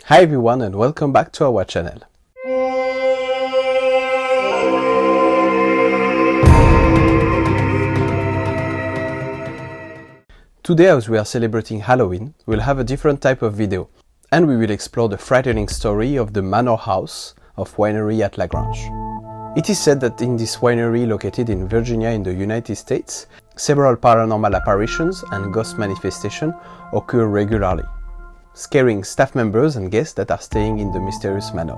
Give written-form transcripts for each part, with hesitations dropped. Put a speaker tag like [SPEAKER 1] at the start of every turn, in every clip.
[SPEAKER 1] Hi everyone and welcome back to our channel. Today, as we are celebrating Halloween, we'll have a different type of video and we will explore the frightening story of the manor house of winery at Grange. It is said that in this winery located in Virginia in the United States, several paranormal apparitions and ghost manifestations occur regularly, scaring staff members and guests that are staying in the mysterious manor.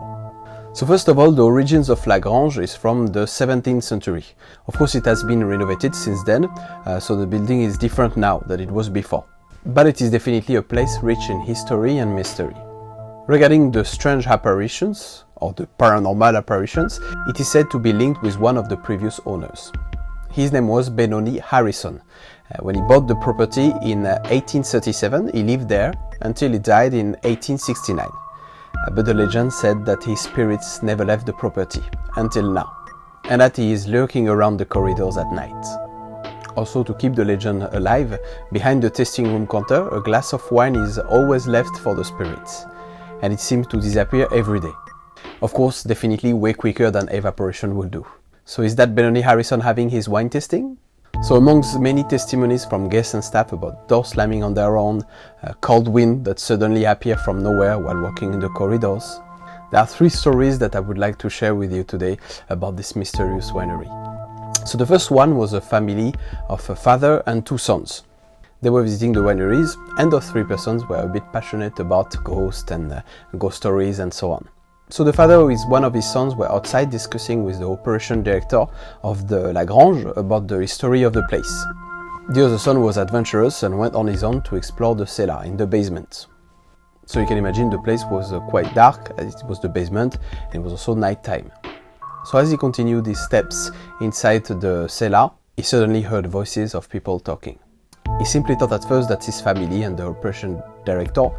[SPEAKER 1] So first of all, the origins of Grange is from the 17th century. Of course, it has been renovated since then, so the building is different now than it was before. But it is definitely a place rich in history and mystery. Regarding the strange apparitions, or the paranormal apparitions, it is said to be linked with one of the previous owners. His name was Benoni Harrison. When he bought the property in 1837, he lived there until he died in 1869. But the legend said that his spirits never left the property until now, and that he is lurking around the corridors at night. Also, to keep the legend alive, behind the tasting room counter, a glass of wine is always left for the spirits, and it seems to disappear every day. Of course, definitely way quicker than evaporation will do. So is that Benoni Harrison having his wine tasting? So amongst many testimonies from guests and staff about doors slamming on their own, cold wind that suddenly appear from nowhere while walking in the corridors, there are three stories that I would like to share with you today about this mysterious winery. So the first one was a family of a father and two sons. They were visiting the wineries, and the three persons were a bit passionate about ghosts and ghost stories and so on. So the father with one of his sons were outside discussing with the operation director of the Grange about the history of the place. The other son was adventurous and went on his own to explore the cellar in the basement. So you can imagine the place was quite dark, as it was the basement, and it was also night time. So as he continued his steps inside the cellar, he suddenly heard voices of people talking. He simply thought at first that his family and the operation director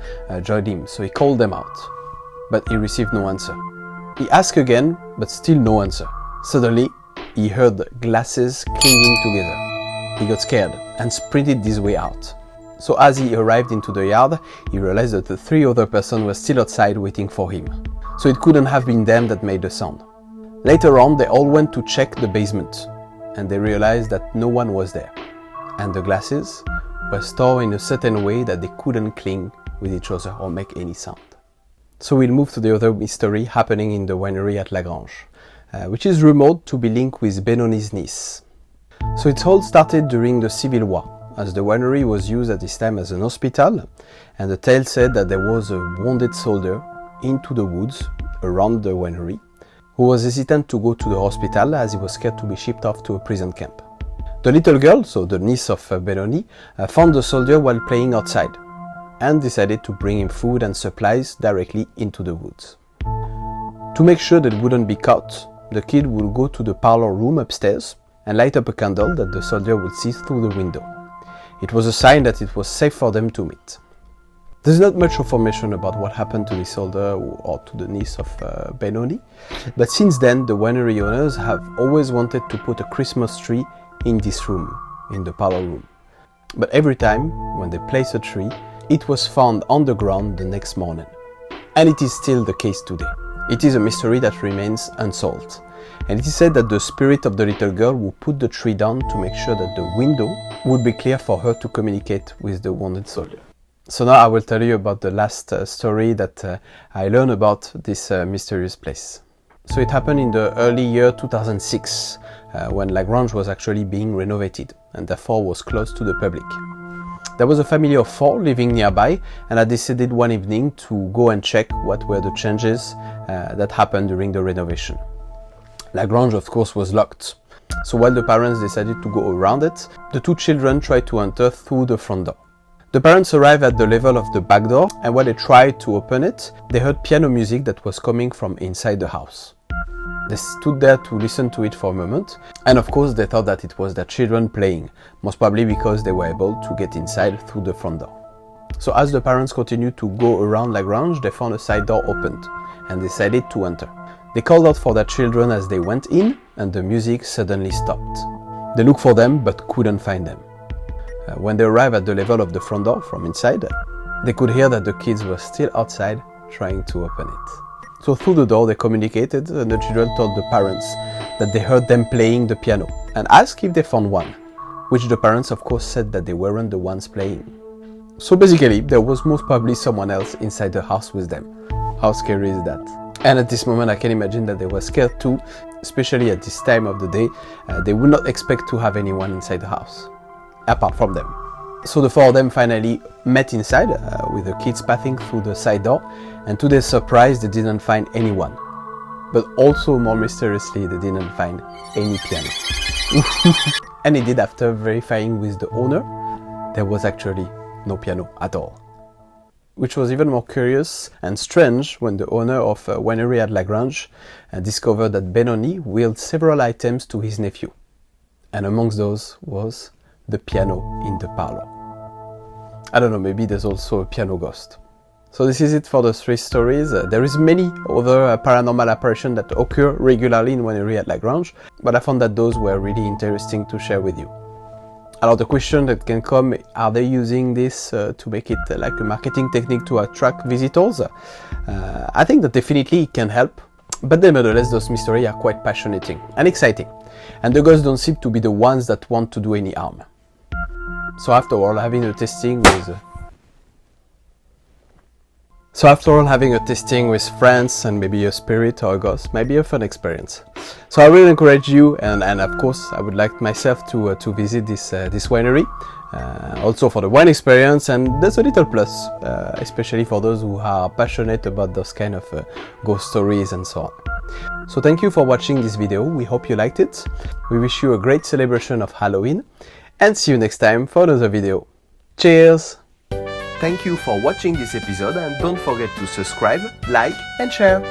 [SPEAKER 1] joined him, so he called them out. But he received no answer. He asked again, but still no answer. Suddenly, he heard glasses clinging together. He got scared and sprinted his way out. So as he arrived into the yard, he realized that the three other persons were still outside waiting for him. So it couldn't have been them that made the sound. Later on, they all went to check the basement, and they realized that no one was there. And the glasses were stored in a certain way that they couldn't cling with each other or make any sound. So we'll move to the other mystery happening in the winery at Grange, which is rumored to be linked with Benoni's niece. So it all started during the Civil War, as the winery was used at this time as an hospital, and the tale said that there was a wounded soldier into the woods around the winery, who was hesitant to go to the hospital as he was scared to be shipped off to a prison camp. The little girl, so the niece of Benoni, found the soldier while playing outside, and decided to bring him food and supplies directly into the woods. To make sure that it wouldn't be caught, the kid would go to the parlor room upstairs and light up a candle that the soldier would see through the window. It was a sign that it was safe for them to meet. There's not much information about what happened to the soldier or to the niece of Benoni, but since then the winery owners have always wanted to put a Christmas tree in this room, in the parlor room. But every time when they place a tree, it was found on the ground the next morning. And it is still the case today. It is a mystery that remains unsolved. And it is said that the spirit of the little girl would put the tree down to make sure that the window would be clear for her to communicate with the wounded soldier. So now I will tell you about the last story that I learned about this mysterious place. So it happened in the early year 2006, when Grange was actually being renovated and therefore was closed to the public. There was a family of four living nearby, and I decided one evening to go and check what were the changes that happened during the renovation. Grange, of course, was locked. So while the parents decided to go around it, the two children tried to enter through the front door. The parents arrived at the level of the back door, and while they tried to open it, they heard piano music that was coming from inside the house. They stood there to listen to it for a moment, and of course they thought that it was their children playing, most probably because they were able to get inside through the front door. So as the parents continued to go around Grange, they found a side door opened, and decided to enter. They called out for their children as they went in, and the music suddenly stopped. They looked for them, but couldn't find them. When they arrived at the level of the front door from inside, they could hear that the kids were still outside trying to open it. So through the door they communicated, and the children told the parents that they heard them playing the piano and asked if they found one, which the parents of course said that they weren't the ones playing. So basically there was most probably someone else inside the house with them. How scary is that? And at this moment I can imagine that they were scared too, especially at this time of the day. They would not expect to have anyone inside the house, apart from them. So the four of them finally met inside, with the kids passing through the side door, and to their surprise they didn't find anyone. But also more mysteriously they didn't find any piano. And indeed, after verifying with the owner, there was actually no piano at all. Which was even more curious and strange when the owner of a winery at Grange discovered that Benoni willed several items to his nephew. And amongst those was the piano in the parlor. I don't know, maybe there's also a piano ghost. So this is it for the 3 stories. There is many other paranormal apparitions that occur regularly in winery at Grange, but I found that those were really interesting to share with you. Alors the question that can come, are they using this to make it like a marketing technique to attract visitors? I think that definitely it can help, but nevertheless those mysteries are quite passionate and exciting, and the ghosts don't seem to be the ones that want to do any harm. So after all, having a tasting with friends and maybe a spirit or a ghost might be a fun experience. So I really encourage you, and of course I would like myself to visit this winery, also for the wine experience, and there's a little plus, especially for those who are passionate about those kind of ghost stories and so on. So thank you for watching this video, we hope you liked it. We wish you a great celebration of Halloween, and see you next time for another video. Cheers! Thank you for watching this episode, and don't forget to subscribe, like and share.